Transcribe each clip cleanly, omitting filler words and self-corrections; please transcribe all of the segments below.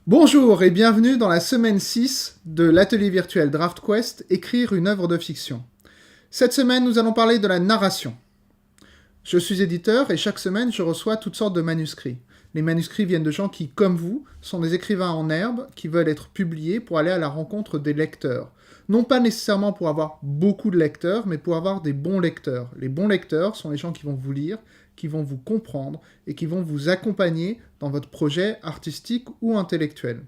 Bonjour et bienvenue dans la semaine 6 de l'atelier virtuel DraftQuest, écrire une œuvre de fiction. Cette semaine, nous allons parler de la narration. Je suis éditeur et chaque semaine, je reçois toutes sortes de manuscrits. Les manuscrits viennent de gens qui, comme vous, sont des écrivains en herbe qui veulent être publiés pour aller à la rencontre des lecteurs. Non pas nécessairement pour avoir beaucoup de lecteurs, mais pour avoir des bons lecteurs. Les bons lecteurs sont les gens qui vont vous lire, qui vont vous comprendre et qui vont vous accompagner dans votre projet artistique ou intellectuel.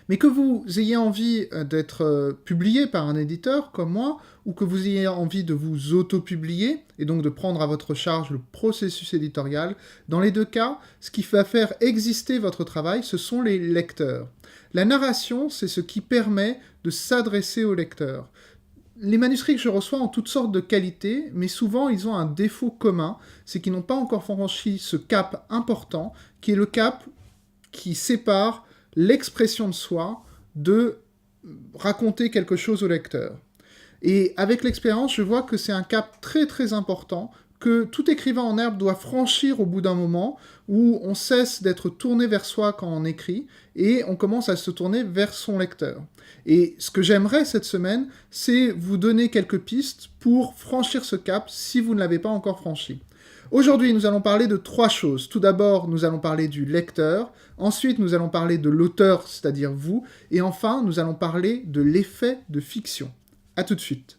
Mais que vous ayez envie d'être publié par un éditeur comme moi, ou que vous ayez envie de vous auto-publier, et donc de prendre à votre charge le processus éditorial, dans les deux cas, ce qui va faire exister votre travail, ce sont les lecteurs. La narration, c'est ce qui permet de s'adresser aux lecteurs. Les manuscrits que je reçois ont toutes sortes de qualités, mais souvent ils ont un défaut commun, c'est qu'ils n'ont pas encore franchi ce cap important, qui est le cap qui sépare l'expression de soi de raconter quelque chose au lecteur. Et avec l'expérience, je vois que c'est un cap très très important que tout écrivain en herbe doit franchir au bout d'un moment où on cesse d'être tourné vers soi quand on écrit et on commence à se tourner vers son lecteur. Et ce que j'aimerais cette semaine, c'est vous donner quelques pistes pour franchir ce cap si vous ne l'avez pas encore franchi. Aujourd'hui, nous allons parler de trois choses. Tout d'abord, nous allons parler du lecteur. Ensuite, nous allons parler de l'auteur, c'est-à-dire vous. Et enfin, nous allons parler de l'effet de fiction. À tout de suite.